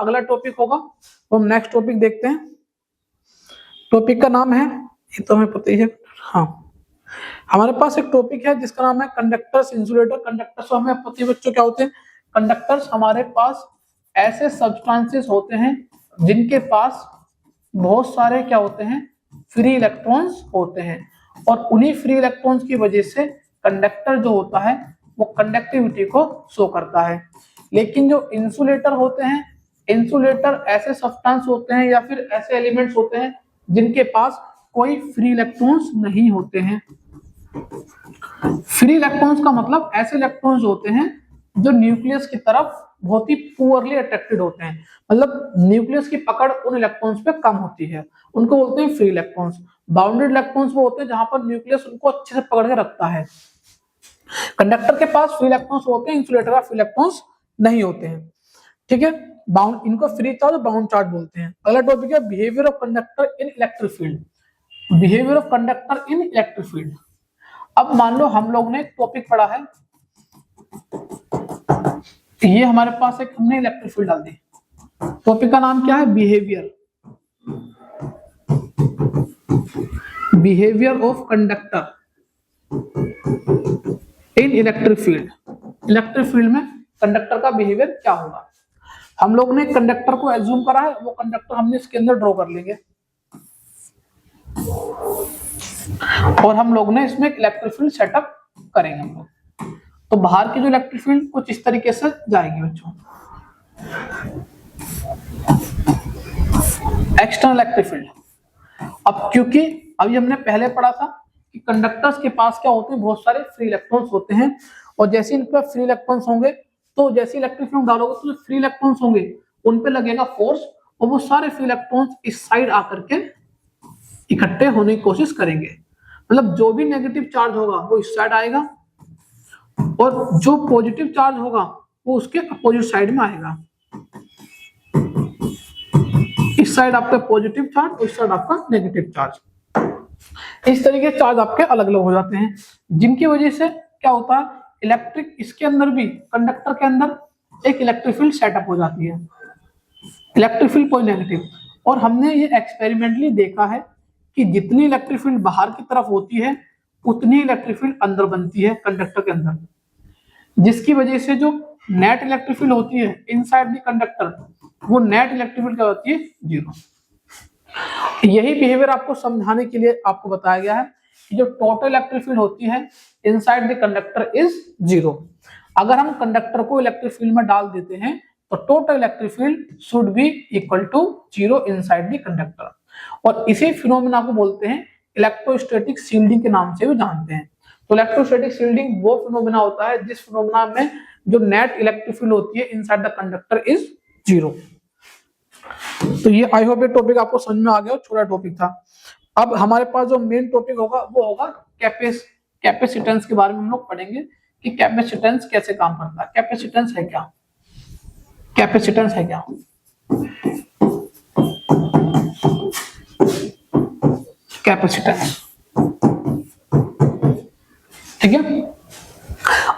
अगला टॉपिक होगा तो हम नेक्स्ट टॉपिक देखते हैं। टॉपिक का नाम है, ये तो हमें पता ही है, हाँ हमारे पास एक टॉपिक है जिसका नाम है कंडक्टर्स इंसुलेटर। कंडक्टर्स हमें पता है बच्चों क्या होते हैं। कंडक्टर्स हमारे पास ऐसे सब्सटेंसेस होते हैं जिनके पास बहुत सारे क्या होते हैं, फ्री इलेक्ट्रॉन्स होते हैं, और उन्हीं फ्री इलेक्ट्रॉन्स की वजह से कंडक्टर जो होता है वो कंडक्टिविटी को शो करता है। लेकिन जो इंसुलेटर होते हैं, इंसुलेटर ऐसे सब्सटेंस होते हैं या फिर ऐसे एलिमेंट्स होते हैं जिनके पास कोई फ्री इलेक्ट्रॉन्स नहीं होते हैं। फ्री इलेक्ट्रॉन्स का मतलब ऐसे इलेक्ट्रॉन्स होते हैं जो न्यूक्लियस की तरफ बहुत ही पुअरली अट्रैक्टेड होते हैं, मतलब न्यूक्लियस की पकड़ उन इलेक्ट्रॉन्स पे कम होती है, उनको बोलते हैं फ्री इलेक्ट्रॉन्स। बाउंडेड इलेक्ट्रॉन्स वो होते हैं जहां पर न्यूक्लियस उनको अच्छे से पकड़ के रखता है। कंडक्टर के पास फ्री इलेक्ट्रॉन्स होते हैं, इंसुलेटर का फ्री इलेक्ट्रॉन्स नहीं होते हैं, ठीक है। बाउंड, इनको फ्री चार्ज और बाउंड चार्ज बोलते हैं। अगला टॉपिक है behaviour of conductor in electric field. Behaviour of conductor in electric field. अब मान लो हम लोग ने एक टॉपिक पढ़ा है, ये हमारे पास एक हमने इलेक्ट्रिक फील्ड डाल दी। टॉपिक का नाम क्या है, behaviour, behaviour of conductor in electric field. Electric field में कंडक्टर का बिहेवियर क्या होगा। हम लोग ने कंडक्टर को एज्यूम करा है, वो कंडक्टर हमने इसके अंदर ड्रॉ कर लेंगे और हम लोग ने इसमें इलेक्ट्रिक फील्ड सेटअप करेंगे हम लोग। तो बाहर की जो इलेक्ट्रिक फील्ड कुछ इस तरीके से जाएगी बच्चों, एक्सटर्नल इलेक्ट्रिक फील्ड। अब क्योंकि अभी हमने पहले पढ़ा था कि कंडक्टर्स के पास क्या होते हैं, बहुत सारे फ्री इलेक्ट्रॉन्स होते हैं, और जैसे इन पर फ्री इलेक्ट्रॉन्स होंगे तो जैसे इलेक्ट्रिक फील्ड डालोगे तो फ्री इलेक्ट्रॉन्स होंगे उन पे लगेगा फोर्स, और वो सारे फ्री इलेक्ट्रॉन्स इस साइड आकर के इकट्ठे होने की कोशिश करेंगे। मतलब जो भी नेगेटिव चार्ज होगा वो इस साइड आएगा और जो पॉजिटिव चार्ज होगा वो उसके अपोजिट साइड में आएगा। इस साइड आपका पॉजिटिव चार्ज और इस साइड आपका नेगेटिव चार्ज। इस तरीके से चार्ज आपके अलग अलग हो जाते हैं, जिनकी वजह से क्या होता है, इलेक्ट्रिक इसके अंदर भी कंडक्टर के अंदर एक इलेक्ट्रिक फील्ड सेटअप हो जाती है, इलेक्ट्रिक फील्ड पॉजिटिव। और हमने ये एक्सपेरिमेंटली देखा है कि जितनी इलेक्ट्रिक फील्ड बाहर की तरफ होती है उतनी इलेक्ट्रिक फील्ड अंदर बनती है कंडक्टर के अंदर, जिसकी वजह से जो नेट इलेक्ट्रिक फील्ड होती है इनसाइड द कंडक्टर, वो नेट इलेक्ट्रिक फील्ड क्या होती है, जीरो। यही बिहेवियर आपको समझाने के लिए आपको बताया गया है कि जो टोटल इलेक्ट्रिक फील्ड होती है inside the conductor is zero. अगर हम कंडक्टर को इलेक्ट्रिक फील्ड में डाल देते हैं तो total electric field should be equal to zero inside the conductor, और इसी फिनोमेना को बोलते हैं इलेक्ट्रोस्टैटिक शील्डिंग के नाम से भी जानते हैं। तो इलेक्ट्रोस्टैटिक शील्डिंग वो फिनोमेना होता है जिस फिनोमेना में जो नेट इलेक्ट्रिक फील्ड होती है inside the conductor is zero. तो ये आई होप ये टॉपिक आपको समझ में आ गया, छोटा टॉपिक था। अब हमारे पास जो मेन टॉपिक होगा वो होगा कैपेसिटेंस के बारे में हम लोग पढ़ेंगे कि कैपेसिटेंस कैसे काम करता है। कैपेसिटेंस है क्या, कैपेसिटेंस है क्या, कैपेसिटेंस, ठीक है।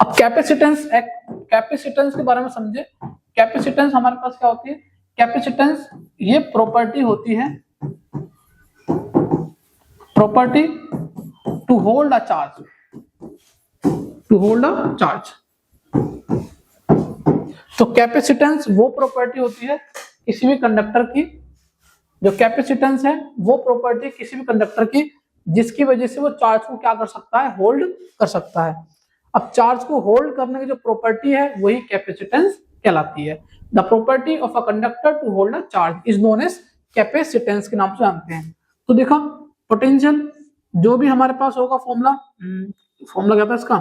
अब कैपेसिटेंस के बारे में समझे। कैपेसिटेंस हमारे पास क्या होती है, कैपेसिटेंस ये प्रॉपर्टी होती है, property to hold a charge, to hold a charge. तो कैपेसिटेंस वो प्रॉपर्टी होती है किसी भी कंडक्टर की, जो कैपेसिटेंस है वो प्रॉपर्टी किसी भी कंडक्टर की जिसकी वजह से वो चार्ज को क्या कर सकता है, होल्ड कर सकता है। अब चार्ज को होल्ड करने की जो प्रॉपर्टी है वही कैपेसिटेंस कहलाती है। The property of a conductor to hold a charge is known as capacitance के नाम से जानते हैं। तो देखो पोटेंशियल जो भी हमारे पास होगा, फॉर्मूला क्या था इसका,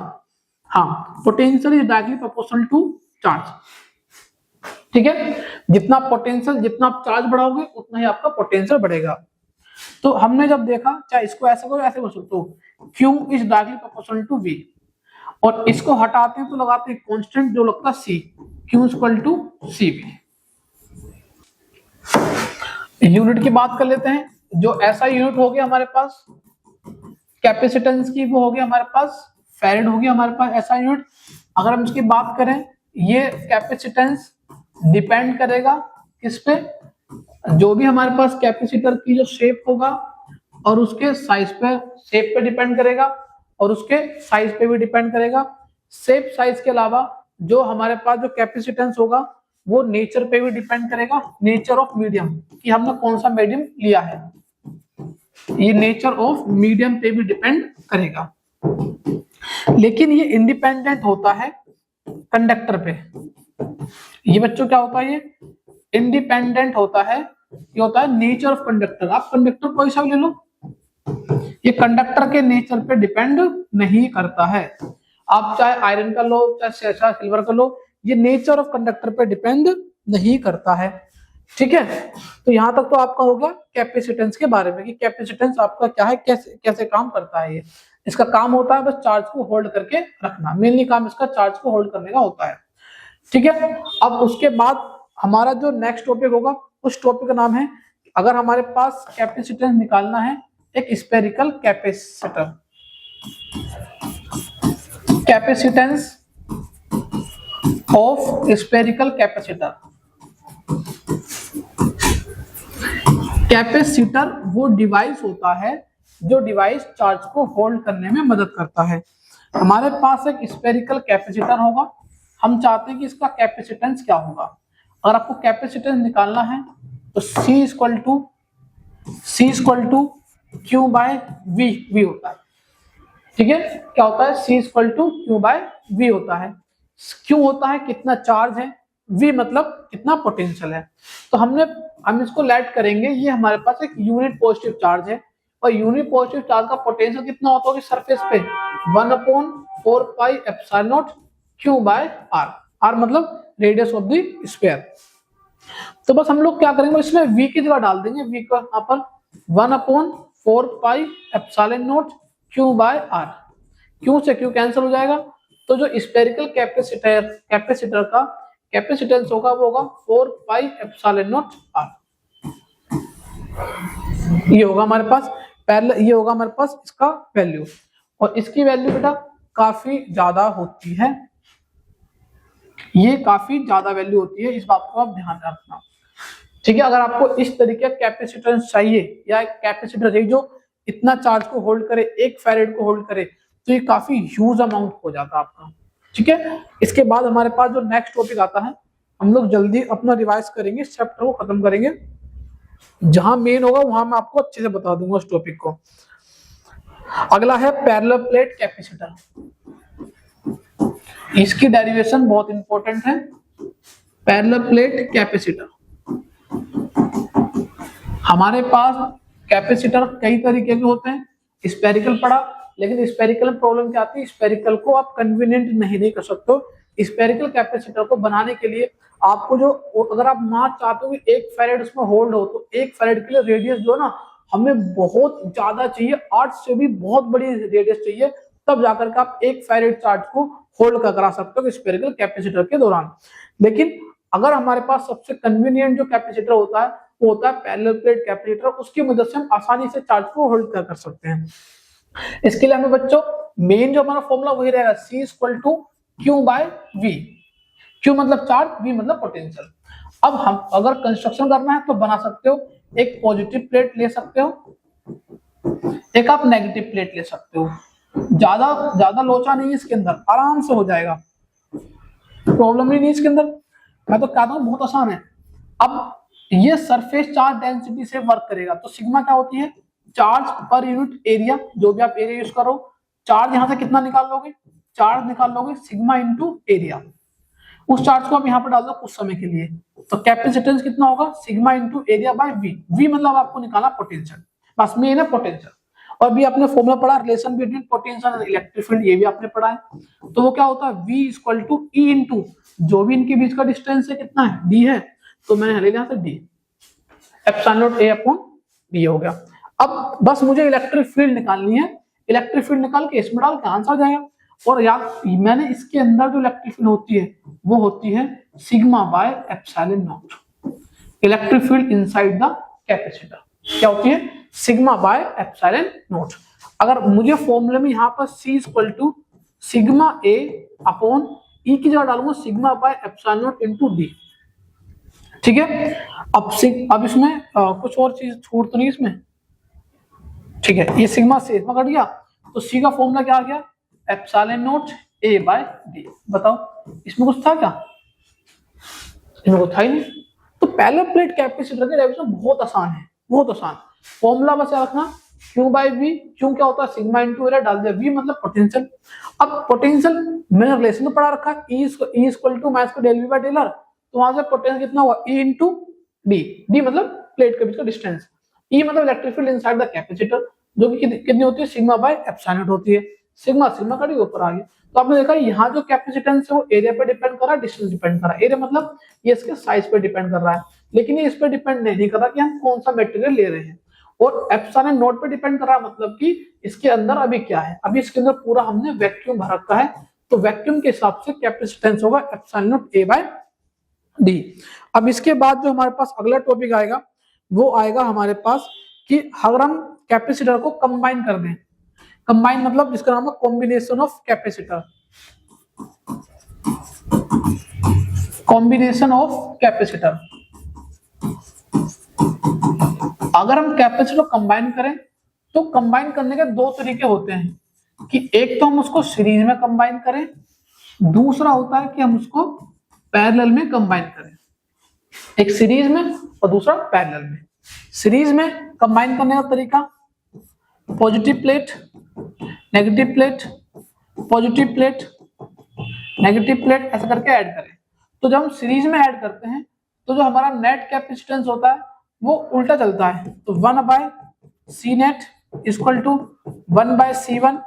हाँ, potential is directly proportional to charge, ठीक है। जितना पोटेंशियल, जितना आप चार्ज बढ़ाओगे उतना ही आपका पोटेंशियल बढ़ेगा। तो हमने जब देखा, चाहे इसको ऐसे करो ऐसे बोल सकते हो, Q is directly proportional to V, और इसको हटाते हैं तो लगाते हैं कांस्टेंट जो लगता है C, Q equal to CV। Unit की बात कर लेते हैं। जो ऐसा यूनिट हो गया हमारे पास कैपेसिटेंस की, वो हो गया हमारे पास फैरेड, हो गया हमारे पास ऐसा यूनिट। अगर हम इसकी बात करें, ये कैपेसिटेंस डिपेंड करेगा किस पे, जो भी हमारे पास कैपेसिटर की जो शेप होगा और उसके साइज पे, शेप पे डिपेंड करेगा और उसके साइज पे भी डिपेंड करेगा। शेप साइज के अलावा जो हमारे पास जो कैपेसिटेंस होगा वो नेचर पे भी डिपेंड करेगा, नेचर ऑफ मीडियम, कि हमने कौन सा मीडियम लिया है, ये नेचर ऑफ मीडियम पे भी डिपेंड करेगा। लेकिन ये इंडिपेंडेंट होता है कंडक्टर पे। ये बच्चों क्या होता है, ये इंडिपेंडेंट होता है, ये होता है नेचर ऑफ कंडक्टर। आप कंडक्टर कोई सा भी ले लो, ये कंडक्टर के नेचर पे डिपेंड नहीं करता है। आप चाहे आयरन का लो, चाहे सिल्वर का लो, ये नेचर ऑफ कंडक्टर पे डिपेंड नहीं करता है। ठीक है, तो यहां तक तो आपका होगा कैपेसिटेंस के बारे में कि कैपेसिटेंस आपका क्या है, कैसे कैसे काम करता है। ये इसका काम होता है बस चार्ज को होल्ड करके रखना, मेनली काम इसका चार्ज को होल्ड करने का होता है। ठीक है, अब उसके बाद हमारा जो नेक्स्ट टॉपिक होगा, उस टॉपिक का नाम है, अगर हमारे पास कैपेसिटेंस निकालना है एक spherical capacitor, capacitance of spherical capacitor. Capacitor वो डिवाइस होता है जो डिवाइस चार्ज को होल्ड करने में मदद करता है। हमारे पास एक स्फेरिकल कैपेसिटर होगा, हम चाहते हैं कि इसका कैपेसिटेंस क्या होगा। अगर आपको कैपेसिटेंस निकालना है तो C equal to Q by V होता है। ठीक है, क्या होता है, C equal to Q by V होता है। Q होता है कितना चार्ज है, V मतलब कितना पोटेंशियल है। तो हम इसको लेट करेंगे, ये हमारे पास एक यूनिट पॉजिटिव चार्ज है और यूनिट पॉजिटिव चार्ज का पोटेंशियल कितना होता होगा सरफेस पे 1/4 pi epsilon naught Q by R। R मतलब रेडियस ऑफ द स्फीयर। तो बस हम लोग क्या करेंगे, इसमें V की जगह डाल देंगे, V का यहाँ पर 1/4 pi epsilon naught Q by R। Q से Q कैंसिल हो जाएगा, तो जो स्फेरिकल कैपेसिटर का कैपेसिटेंस होगा वो होगा 4 पाई एप्सिलॉन नॉट R। ये होगा हमारे पास पहले, ये होगा हमारे पास इसका वैल्यू, और इसकी वैल्यू बेटा काफी ज्यादा होती है, ये काफी ज्यादा वैल्यू होती है, इस बात को आप ध्यान रखना। ठीक है, अगर आपको इस तरीके का कैपेसिटेंस चाहिए या कैपेसिटर चाहिए जो इतना चार्ज को होल्ड करे, 1 फैरेड को होल्ड करे, तो ये काफी ह्यूज अमाउंट हो जाता है आपका। ठीक है, इसके बाद हमारे पास जो नेक्स्ट टॉपिक आता है, हम लोग जल्दी अपना रिवाइज करेंगे, इस चैप्टर को खत्म करेंगे, जहां मेन होगा वहां मैं आपको अच्छे से बता दूंगा उस टॉपिक को। अगला है पैरेलल प्लेट कैपेसिटर। इसकी डेरिवेशन बहुत इंपॉर्टेंट है। पैरेलल प्लेट कैपेसिटर, हमारे पास कैपेसिटर कई तरीके के होते हैं। स्फेरिकल पड़ा, लेकिन स्फेरिकल में प्रॉब्लम क्या आती है, स्फेरिकल को आप कन्वीनियंट नहीं कर सकते। स्फेरिकल कैपेसिटर को बनाने के लिए आपको जो, अगर आप मास चाहते हो कि 1 फैरेड उसमें होल्ड हो, तो 1 फैरेड के लिए रेडियस जो है ना हमें बहुत ज्यादा चाहिए, 8 से भी बहुत बड़ी रेडियस चाहिए, तब जाकर के आप 1 फैरेड चार्ज को होल्ड करा सकते हो स्फेरिकल कैपेसिटर के दौरान। लेकिन अगर हमारे पास सबसे कन्वीनियंट जो कैपेसिटर होता है वो होता है पैरेलल प्लेट कैपेसिटर, उसकी मदद से हम आसानी से चार्ज को होल्ड कर सकते हैं। इसके लिए हमें बच्चों मेन जो हमारा फॉर्मूला वही रहेगा, C equal to Q by V। Q मतलब चार्ज, V मतलब पोटेंशियल। अब हम अगर कंस्ट्रक्शन करना है तो बना सकते हो, एक पॉजिटिव प्लेट ले सकते हो, एक आप नेगेटिव प्लेट ले सकते हो। ज्यादा लोचा नहीं है इसके अंदर, आराम से हो जाएगा, प्रॉब्लम ही नहीं इसके अंदर। मैं तो कहता हूँ बहुत आसान है। अब ये सरफेस चार्ज डेंसिटी से वर्क करेगा, तो सिग्मा क्या होती है, चार्ज पर यूनिट एरिया, जो भी आप एरिया यूज करो, चार्ज यहां से कितना निकाल लोगे, चार्ज निकाल लोगे सिग्मा इंटू एरिया। उस चार्ज को आप यहाँ पर डाल दो कुछ समय के लिए, तो कैपेसिटेंस कितना होगा, sigma into area bye V। V मतलब आपको निकालना पोटेंशियल, बस मेन है पोटेंशियल। और भी आपने फॉर्मूला पढ़ा relation between potential and electric field, ये भी आपने पढ़ा है। तो वो क्या होता है, V equal to E into जो भी इनके बीच का डिस्टेंस है कितना है, D है, तो मैंने ले लिया था D, epsilon not A upon B हो गया। अब बस मुझे इलेक्ट्रिक फील्ड निकालनी है, इलेक्ट्रिक फील्ड निकाल के इसमें डाल के आंसर आ जाएगा। और याद, मैंने इसके अंदर जो इलेक्ट्रिक फील्ड होती है वो होती है sigma by epsilon not. Electric field inside the capacitor क्या होती है, सिग्मा बाय एप्सिलॉन नॉट। अगर मुझे फॉर्मूले में यहाँ पर C equal to sigma A upon E की जगह डालूंगा sigma by epsilon naught into D। ठीक है। अब इसमें कुछ और चीज छूट तो नहीं इसमें, ठीक है। ये सिग्मा से सिग्मा कट गया, तो सी का फॉर्मूला क्या आ गया, epsilon naught A by D. बताओ इसमें कुछ था क्या, इसमें कुछ था ही नहीं। तो पहले प्लेट कैपेसिटर के डेरिवेशन बहुत आसान है, बहुत आसान। फॉर्मूला बस याद रखना, Q बाई वी, Q क्या होता है सिग्मा इंटू एरिया, डाल दिया, V मतलब पोटेंशियल। अब पोटेंशियल मैंने रिलेशन तो पढ़ा रखा है, E इक्वल टू माइनस का del V by del R, तो वहां से पोटेंशियल कितना हुआ, E इंटू डी, डी मतलब प्लेट के बीच का डिस्टेंस, E मतलब electric field inside the capacitor, जो कि कितनी होती है, सिग्मा बाय एप्सिलॉन नॉट होती है। सिग्मा सिग्मा कड़ी ऊपर आ गया। तो आपने देखा यहाँ जो कैपेसिटेंस है वो एरिया पे डिपेंड कर रहा है, डिस्टेंस डिपेंड कर रहा है। एरिया मतलब ये इसके साइज पे डिपेंड कर रहा है, लेकिन ये इस पे डिपेंड नहीं कर रहा कि हम कौन सा मटेरियल ले रहे हैं। और एप्सिलॉन नॉट पे डिपेंड कर रहा है, मतलब कि इसके अंदर अभी क्या है, अभी इसके अंदर पूरा हमने वैक्यूम भर रखा है, तो वैक्यूम के हिसाब से कैपेसिटेंस होगा epsilon naught A by D. अब इसके बाद जो हमारे पास अगला टॉपिक आएगा वो आएगा हमारे पास कि अगर हम कैपेसिटर को कंबाइन कर दें, कंबाइन मतलब जिसका नाम है combination of capacitor, combination of capacitor. अगर हम कैपेसिटर कंबाइन करें तो कंबाइन करने के दो तरीके होते हैं कि एक तो हम उसको सीरीज में कंबाइन करें, दूसरा होता है कि हम उसको पैरेलल में कंबाइन करें। एक सीरीज में और दूसरा पैरेलल में। सीरीज में कंबाइन करने का तरीका, positive plate negative plate, positive plate negative plate, ऐसा करके ऐड करें। तो जब हम सीरीज में ऐड करते हैं तो जो हमारा नेट कैपेसिटेंस होता है वो उल्टा चलता है, तो 1 by C net equal to 1 by C1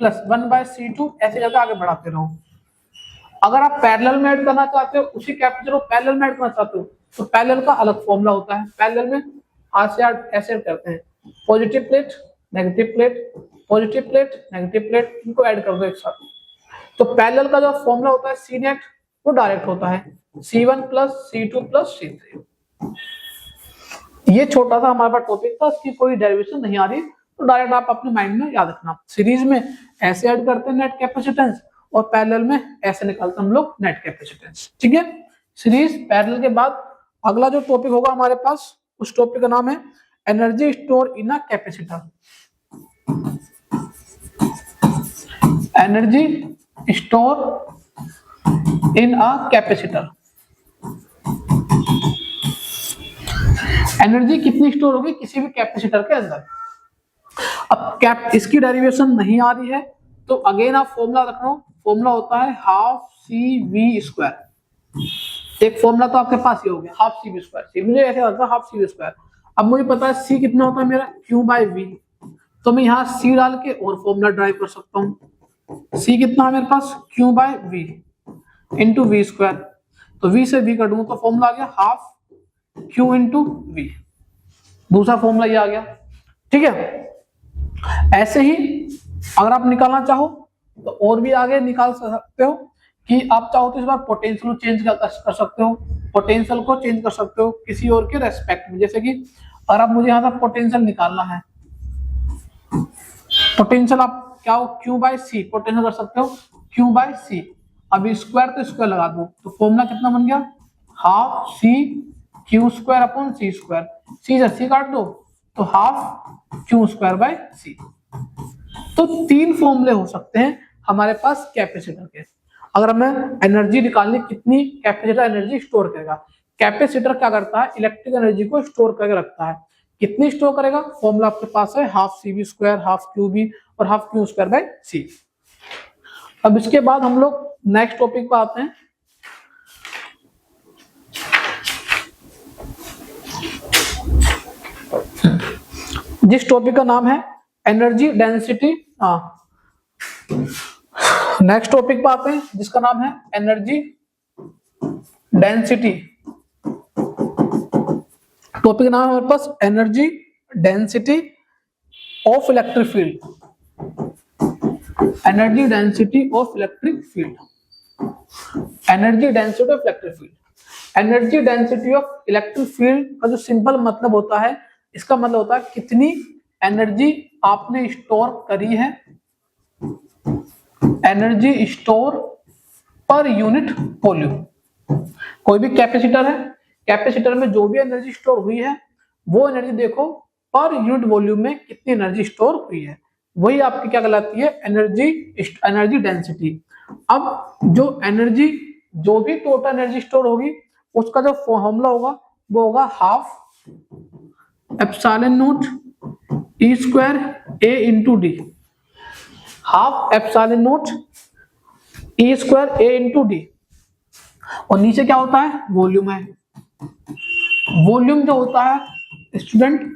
plus 1 by C2, ऐसे करके आगे बढ़ाते रहो। अगर आप पैरेलल में ऐड करना चाहते हो, उसी कैपेसिटर को पैरेलल में ऐड करना चाहते हो, तो पैरेलल का अलग फॉर्मूला होता है। पैरेलल में ऐसे करते हैं, positive plate negative plate, positive plate negative plate, इनको ऐड कर दो एक साथ। तो पैरेलल का जो फॉर्मूला होता है सी नेट, वो डायरेक्ट होता है C1 plus C2 plus C3। ये छोटा सा हमारे पास टॉपिक था, इसकी कोई डेरिवेशन नहीं आ रही, तो डायरेक्ट आप अपने माइंड में याद रखना। सीरीज में ऐसे ऐड करते हैं नेट कैपेसिटेंस, और पैरेलल में ऐसे निकालते हम लोग नेट कैपेसिटेंस। ठीक है, सीरीज पैरेलल के बाद अगला जो टॉपिक होगा हमारे पास, उस टॉपिक का नाम है energy store in a capacitor. Energy store in a capacitor. Energy कितनी स्टोर होगी किसी भी कैपेसिटर के अंदर। अब इसकी डेरिवेशन नहीं आ रही है तो अगेन आप फॉर्मूला रख लो, फॉर्मूला होता है हाफ सी वी स्क्वायर। एक फॉर्मूला तो आपके पास ही हो गया, हाफ सी वी स्क्वायर। मुझे ऐसे होता है हाफ सी वी स्क्वायर। अब मुझे पता है सी कितना होता है मेरा, क्यू बाई वी, तो मैं यहाँ सी डाल के और फॉर्मूला ड्राइव कर सकता हूँ। सी कितना है मेरे पास, Q by V into V square, तो वी से वी कटूंगा तो फॉर्मूला आ गया हाफ क्यू इंटू वी। दूसरा फॉर्मूला ये आ गया। ठीक है, ऐसे ही अगर आप निकालना चाहो तो और भी आगे निकाल सकते हो कि आप चाहो तो इस बार पोटेंशियल चेंज कर सकते हो, पोटेंशियल को चेंज कर सकते हो किसी और के रेस्पेक्ट में। जैसे कि अगर आप मुझे यहाँ से पोटेंशियल निकालना है, पोटेंशियल आप क्या हो, क्यू बाई सी पोटेंशियल कर सकते हो, क्यू बाई सी। अभी स्क्वायर तो स्क्वायर लगा दो, तो फॉर्मूला कितना बन गया, half C Q square upon C square. C से सी काट दो तो half Q square by C. तो तीन फॉर्मूले हो सकते हैं हमारे पास कैपेसिटर के। अगर हमें एनर्जी निकालनी, कितनी कैपेसिटर एनर्जी स्टोर करेगा। कैपेसिटर क्या करता है, इलेक्ट्रिक एनर्जी को स्टोर करके रखता है। कितनी स्टोर करेगा, फॉर्मूला आपके पास है half C V square, half Q V और half Q square by C. अब इसके बाद हम लोग नेक्स्ट टॉपिक पर आते हैं। जिस टॉपिक का नाम है एनर्जी डेंसिटी। नेक्स्ट टॉपिक पर आते हैं जिसका नाम है एनर्जी डेंसिटी। टॉपिक नाम है हमारे पास energy density of electric field. Energy density of electric field, energy density of electric field. Energy density of electric field का जो सिंपल मतलब होता है, इसका मतलब होता है कितनी एनर्जी आपने स्टोर करी है, energy store per unit volume. कोई भी कैपेसिटर है, कैपेसिटर में जो भी एनर्जी स्टोर हुई है वो एनर्जी देखो पर यूनिट वॉल्यूम में कितनी एनर्जी स्टोर हुई है, वही आपकी क्या कहलाती है, एनर्जी डेंसिटी। अब जो भी टोटल एनर्जी स्टोर होगी उसका जो फॉर्मूला होगा वो होगा half epsilon not E square A into D, half epsilon not E square A into D. और नीचे क्या होता है, वॉल्यूम है। वॉल्यूम जो होता है स्टूडेंट,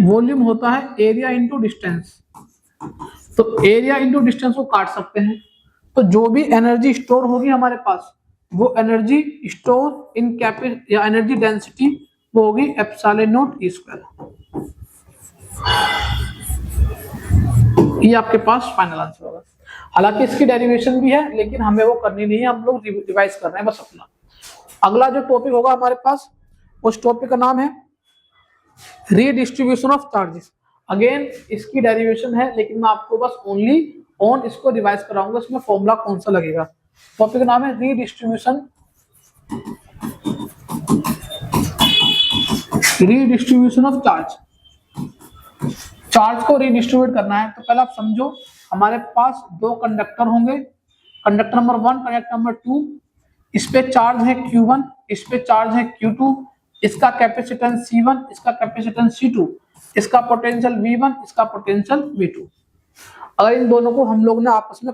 वॉल्यूम होता है एरिया इंटू डिस्टेंस। तो एरिया इंटू डिस्टेंस को काट सकते हैं, तो जो भी एनर्जी स्टोर होगी हमारे पास वो एनर्जी स्टोर इन कैपेसिटी या एनर्जी डेंसिटी वो होगी एप्सिलॉन नॉट ई स्क्वायर। ये आपके पास फाइनल आंसर होगा। हालांकि इसकी डेरिवेशन भी है लेकिन हमें वो करनी नहीं है, हम लोग रिवाइज कर रहे हैं बस अपना। अगला जो टॉपिक होगा हमारे पास उस टॉपिक का नाम है रीडिस्ट्रीब्यूशन ऑफ चार्जेस। अगेन इसकी डेरिवेशन है लेकिन मैं आपको बस ओनली ऑन इसको रिवाइज कराऊंगा, इसमें फॉर्मूला कौन सा लगेगा। टॉपिक का नाम है रीडिस्ट्रीब्यूशन ऑफ चार्ज। चार्ज को रीडिस्ट्रीब्यूट करना है तो पहले आप समझो हमारे पास दो कंडक्टर होंगे, कंडक्टर नंबर 1, कंडक्टर नंबर 2। इस पे चार्ज है Q1, इस पे चार्ज है Q2, इसका कैपेसिटेंस C1, इसका कैपेसिटेंस C2, इसका पोटेंशियल V1, इसका पोटेंशियल V2। अगर इन दोनों को हम लोग ने आपस में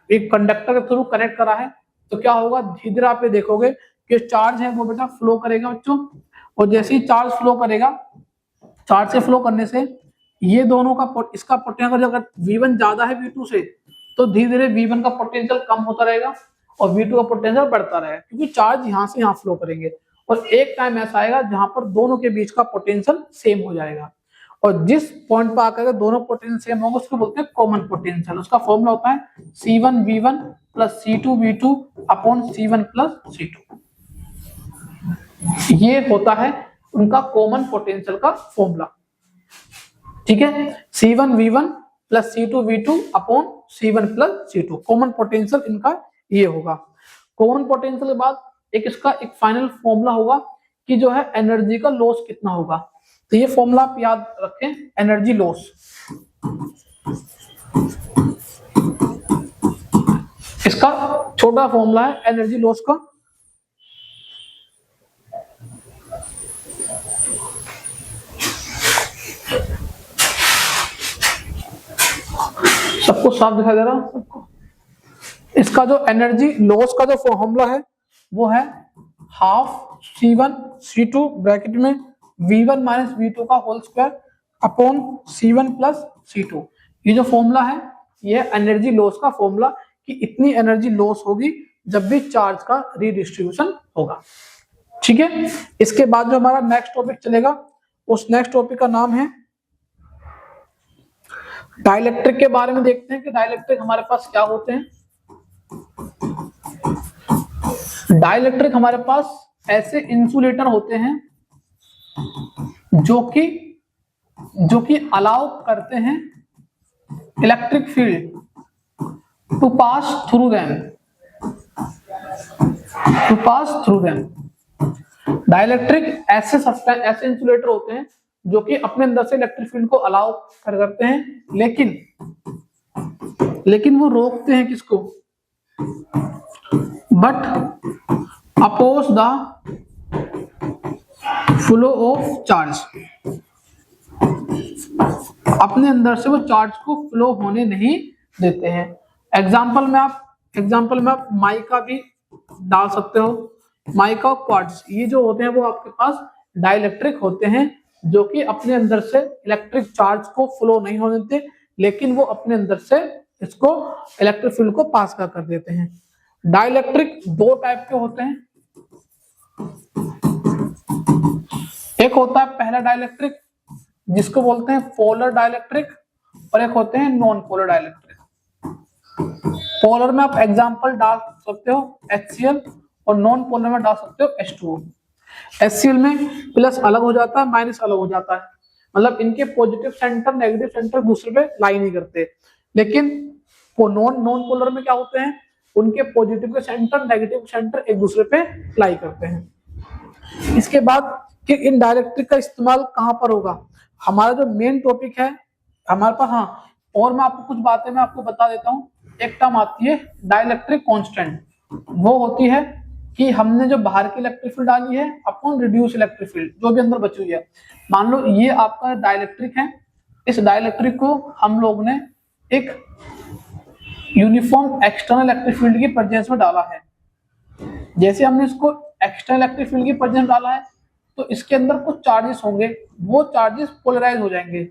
एक कंडक्टर के थ्रू कनेक्ट करा है तो क्या होगा, धीरे धीरे आप ये देखोगे कि चार्ज है वो बेटा फ्लो करेगा बच्चों। और जैसे ही चार्ज फ्लो करेगा, चार्ज से फ्लो करने से ये दोनों का इसका पोटेंशियल अगर V1 ज्यादा है V2 से तो धीरे धीरे V1 का पोटेंशियल कम होता रहेगा और V2 का पोटेंशियल बढ़ता रहेगा, क्योंकि चार्ज यहाँ से यहाँ फ्लो करेंगे। और एक टाइम ऐसा आएगा जहां पर दोनों के बीच का पोटेंशियल सेम हो जाएगा, और जिस पॉइंट पर आकर दोनों पोटेंशियल सेम होगा उसको बोलते हैं कॉमन पोटेंशियल। उसका फॉर्मूला होता है C1V1 plus C2V2 upon C1 plus C2। ये होता है उनका कॉमन पोटेंशियल का फॉर्मूला, ठीक है। C1V1 plus C2V2 upon C1 plus C2 common potential इनका ये होगा। कॉमन पोटेंशियल के बाद इसका एक फाइनल फॉर्मूला होगा कि जो है एनर्जी का लॉस कितना होगा। तो ये फॉर्मूला आप याद रखें, एनर्जी लॉस। इसका छोटा फॉर्मूला है एनर्जी लॉस का, सबको साफ दिखाई दे रहा है सबको। इसका जो एनर्जी लॉस का जो फॉर्मूला है वो है हाफ C1 C2 ब्रैकेट में V1 माइनस V2 का whole square upon C1 plus C2। ये जो फॉर्मूला है ये एनर्जी लॉस का फॉर्मूला कि इतनी एनर्जी लॉस होगी जब भी चार्ज का रीडिस्ट्रीब्यूशन होगा, ठीक है। इसके बाद जो हमारा नेक्स्ट टॉपिक चलेगा उस नेक्स्ट टॉपिक का नाम है डाइलेक्ट्रिक। के बारे में देखते हैं कि डाइलेक्ट्रिक हमारे पास क्या होते हैं। डाइलेक्ट्रिक हमारे पास ऐसे इंसुलेटर होते हैं जो कि अलाउ करते हैं electric field to pass through them. Dielectric ऐसे इंसुलेटर होते हैं जो कि अपने अंदर से इलेक्ट्रिक फील्ड को अलाउ करते हैं, लेकिन वो रोकते हैं किसको, but oppose the flow of charge. अपने अंदर से वो चार्ज को फ्लो होने नहीं देते हैं। एग्जाम्पल में आप माइका भी डाल सकते हो। माइका और क्वार्ट्ज ये जो होते हैं वो आपके पास डाइलेक्ट्रिक होते हैं जो कि अपने अंदर से इलेक्ट्रिक चार्ज को फ्लो नहीं होने देते, लेकिन वो अपने अंदर से इसको इलेक्ट्रिक फील्ड को पास कर देते हैं। डाइलेक्ट्रिक दो टाइप के होते हैं। एक होता है पहला डाइलेक्ट्रिक जिसको बोलते हैं पोलर डाइलेक्ट्रिक, और एक होते हैं नॉन पोलर डाइलेक्ट्रिक। पोलर में आप एग्जांपल डाल सकते हो HCl और नॉन पोलर में डाल सकते हो H2O। HCl में प्लस अलग हो जाता है, माइनस अलग हो जाता है, मतलब इनके पॉजिटिव सेंटर नेगेटिव सेंटर दूसरे पे लाई नहीं करते। लेकिन नॉन पोलर में क्या होते हैं, उनके पॉजिटिव के सेंटर नेगेटिव सेंटर एक दूसरे पे लाई करते हैं। इसके बाद कि इन डाइलेक्ट्रिक का इस्तेमाल कहाँ पर होगा, हमारा जो मेन टॉपिक है हमारे पास। हाँ, और मैं आपको कुछ बातें मैं आपको बता देता हूँ। एक टर्म आती है डाइलेक्ट्रिक कांस्टेंट, वो होती है कि हमने जो बाहर की इलेक्ट्रिक फील्ड डाली है अपॉन रिड्यूस इलेक्ट्रिक फील्ड जो भी अंदर बची हुई है। मान लो ये आपका डाइलेक्ट्रिक है, इस डाइलेक्ट्रिक को हम लोग ने एक यूनिफॉर्म एक्सटर्नल इलेक्ट्रिक फील्ड की प्रेजेंस में डाला है। जैसे हमने इसको एक्सटर्नल इलेक्ट्रिक फील्ड की प्रेजेंस में डाला है तो इसके अंदर कुछ चार्जेस होंगे, वो चार्जेस पोलराइज हो जाएंगे,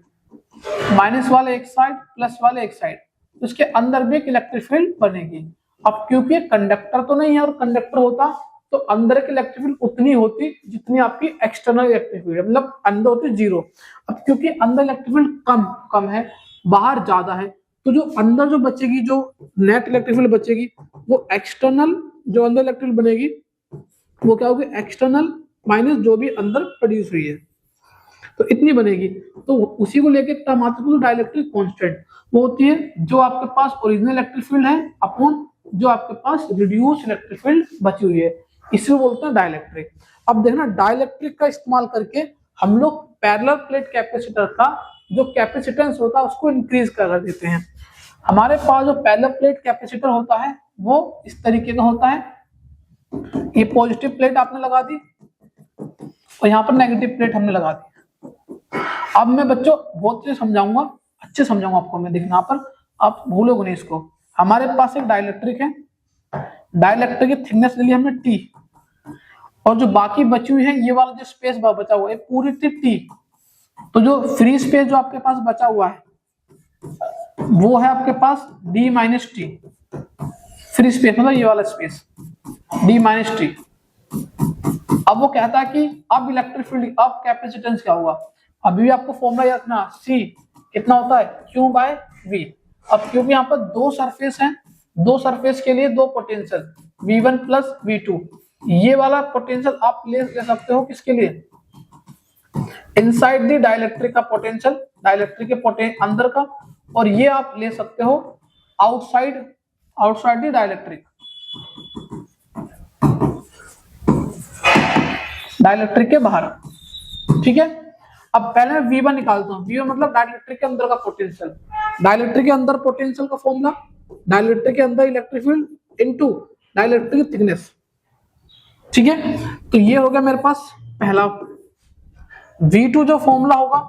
माइनस वाले एक साइड प्लस वाले एक साइड, तो इसके अंदर भी एक इलेक्ट्रिक फील्ड बनेगी। अब क्योंकि कंडक्टर तो नहीं है, और कंडक्टर होता तो अंदर की इलेक्ट्रिक फील्ड उतनी होती जितनी आपकी एक्सटर्नल इलेक्ट्रिक फील्ड, मतलब अंदर होती जीरो। अब क्योंकि अंदर इलेक्ट्रिक फील्ड कम है, बाहर ज्यादा है, तो जो अंदर जो बचेगी, जो नेट इलेक्ट्रिक फील्ड बचेगी, वो एक्सटर्नल जो अंदर इलेक्ट्रिक फील्ड बनेगी वो क्या होगी, एक्सटर्नल माइनस जो भी अंदर प्रोड्यूस हुई है, तो इतनी बनेगी। तो उसी को लेके टर्म आती है डाइलेक्ट्रिक कांस्टेंट, वो होती है जो आपके पास ओरिजिनल इलेक्ट्रिक फील्ड है अपॉन जो आपके पास रिड्यूस इलेक्ट्रिक फील्ड बची हुई है, इसे बोलते हैं डाइलेक्ट्रिक। अब देखना, डाइलेक्ट्रिक का इस्तेमाल करके हम लोग पैरेलल प्लेट कैपेसिटर का जो कैपेसिटेंस होता है उसको इंक्रीज कर देते हैं। हमारे पास जो पैरेलल प्लेट कैपेसिटर होता है वो इस तरीके का होता है, ये पॉजिटिव प्लेट आपने लगा दी और यहाँ पर नेगेटिव प्लेट हमने लगा दी। अब मैं बच्चों बहुत अच्छे समझाऊंगा आपको मैं, देखना यहाँ पर आप भूलोगे नहीं इसको। हमारे पास एक डाइलेक्ट्रिक है, डाइलेक्ट्रिक की थिकनेस ले ली हमने टी, और जो बाकी बची हुई है ये वाला जो स्पेस बचा हुआ है पूरी थी टी, तो जो फ्री स्पेस जो आपके पास बचा हुआ है वो है आपके पास D minus T, free space मतलब ये वाला स्पेस डी माइनस टी। अब वो कहता है कि अब इलेक्ट्रिक फील्ड, अब कैपेसिटेंस क्या होगा, अभी भी आपको फॉर्मूला याद रखना, सी कितना होता है क्यू बाय वी। अब क्योंकि यहाँ पर दो सरफेस हैं, दो सरफेस के लिए दो पोटेंशियल V1 प्लस V2, ये वाला पोटेंशियल आप ले सकते हो किसके लिए, इनसाइड द डाइलेक्ट्रिक का पोटेंशियल, डाइलेक्ट्रिक के अंदर का, और ये आप ले सकते हो आउटसाइड द डाइलेक्ट्रिक, डाइलेक्ट्रिक के बाहर। ठीक है, अब पहले मैं V1 निकालता हूँ। V1 मतलब डाइलेक्ट्रिक के अंदर का पोटेंशियल, डाइलेक्ट्रिक के अंदर पोटेंशियल का फॉर्मूला, डाइलेक्ट्रिक के अंदर electric field into dielectric thickness. ठीक है, तो ये हो गया मेरे पास पहला। V2 जो फॉर्मूला होगा,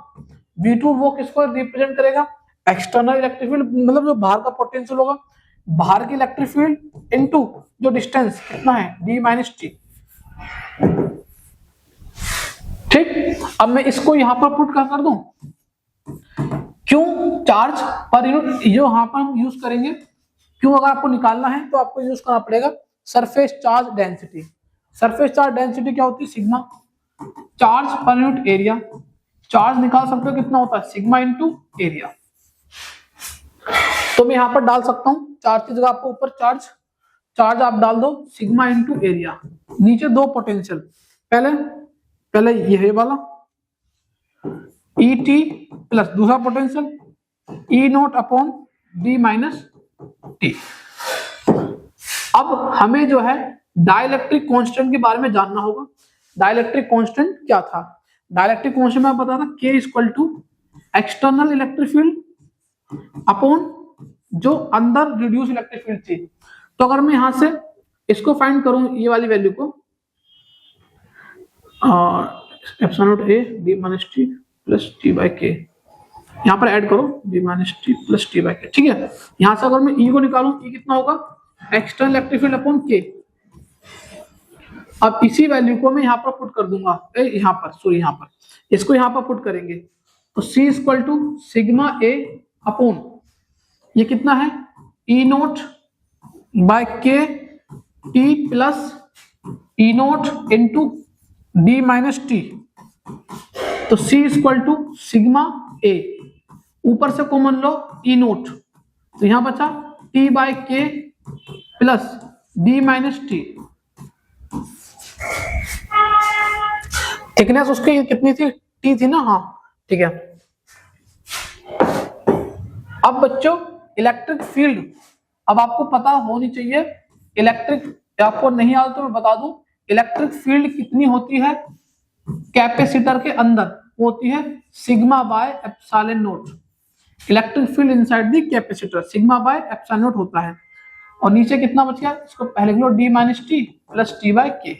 V2 वो किसको रिप्रेजेंट करेगा, एक्सटर्नल इलेक्ट्रिक फील्ड, मतलब जो बाहर का पोटेंशियल होगा, बाहर की इलेक्ट्रिक फील्ड इनटू जो डिस्टेंस कितना है d माइनस टी। ठीक, अब मैं इसको यहां पर पुट कर दूं, क्यों चार्ज पर यूनिट जो यहां पर हम यूज करेंगे, क्यों अगर आपको निकालना है तो आपको यूज करना पड़ेगा surface charge density. Surface charge density क्या होती है, sigma, charge per unit area, charge निकाल सकते हो कितना होता है, सिग्मा इंटू एरिया। तो मैं यहां पर डाल सकता हूं चार्ज की जगह, आपको ऊपर चार्ज आप डाल दो सिग्मा इंटू एरिया, नीचे दो पोटेंशियल, पहले ये वाला ET प्लस दूसरा potential E naught upon D minus T. अब हमें जो है डाइलेक्ट्रिक कांस्टेंट के बारे में जानना होगा। डाइलेक्ट्रिक कांस्टेंट क्या था, डाइलेक्ट्रिक कांस्टेंट मैं बता था K equal to external electric field upon जो अंदर रिड्यूस इलेक्ट्रिक फील्ड थी। तो अगर मैं यहां से इसको फाइंड करूं, ये वाली वैल्यू को, epsilon not A D minus T plus T by के, यहाँ पर ऐड करो D minus T plus T by के। ठीक है, यहां से अगर मैं E को निकालूं, E कितना होगा, external electric field upon K। अब इसी वैल्यू को मैं यहाँ पर पुट कर दूंगा, यहाँ पर इसको यहाँ पर पुट करेंगे, तो C equal to sigma A upon ये कितना है E naught by K T plus E naught into D minus T. तो C equal to sigma A, ऊपर से कॉमन लो E नोट, तो यहां बचा T by K plus D minus T. Thickness उसकी कितनी थी, T थी ना, हाँ ठीक है। अब बच्चों इलेक्ट्रिक फील्ड, अब आपको पता होनी चाहिए, इलेक्ट्रिक आपको नहीं आता तो मैं बता दूं, इलेक्ट्रिक फील्ड कितनी होती है कैपेसिटर के अंदर, वो होती है sigma by epsilon note. Electric field inside the capacitor sigma by epsilon note होता है। और नीचे कितना बच गया, इसको पहले लिख लो D minus T plus T by K.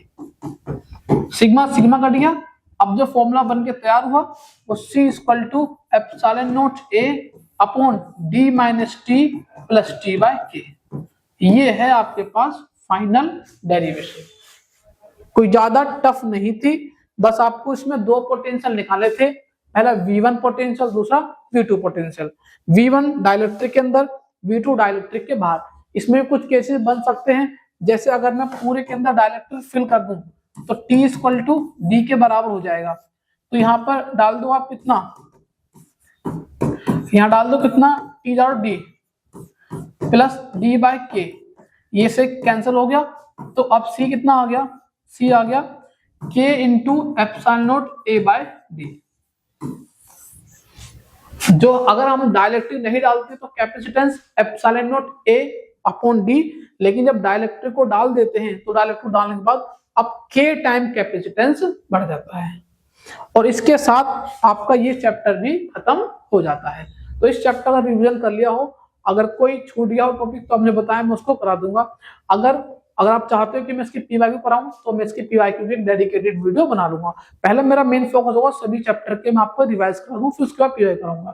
Sigma sigma cut गया, अब जो फॉर्मूला बन के तैयार हुआ वो C equal to epsilon naught A upon D minus T plus T by K. ये है आपके पास फाइनल डेरिवेशन। कोई ज्यादा टफ नहीं थी, बस आपको इसमें दो पोटेंशियल निकाले थे, पहला V1 पोटेंशियल, दूसरा V2 पोटेंशियल। V1 डाइलेक्ट्रिक के अंदर, V2 डाइलेक्ट्रिक के बाहर। इसमें कुछ केसेस बन सकते हैं, जैसे अगर मैं पूरे के अंदर डाइलेक्ट्रिक फिल कर दूं तो T इक्वल टू डी के बराबर हो जाएगा। तो यहाँ पर डाल दो आप कितना, यहाँ डाल दो कितना T और D plus D bye K, ये से कैंसिल हो गया। तो अब C कितना आ गया, C आ गया K into epsilon naught A by D. जो अगर हम डाइलेक्ट्रिक नहीं डालते तो capacitance epsilon naught A upon D, लेकिन जब डाइलेक्ट्रिक को डाल देते हैं तो डाइलेक्ट्रिक डालने के बाद अब K टाइम कैपेसिटेंस बढ़ जाता है। और इसके साथ आपका ये चैप्टर भी खत्म हो जाता है। तो इस चैप्टर का रिवीजन कर लिया हो, अगर कोई छूट गया हो टॉपिक तो आपने बताया, मैं उसको करा दूंगा। अगर आप चाहते हो कि मैं इसकी पीवाईक्यू कराऊं तो मैं इसकी पीवाईक्यू की एक डेडिकेटेड वीडियो बना लूंगा। पहले मेरा मेन फोकस होगा सभी चैप्टर के मैं आपको रिवाइज करा दूं, फिर उसके बाद पीवाईक्यू कराऊंगा।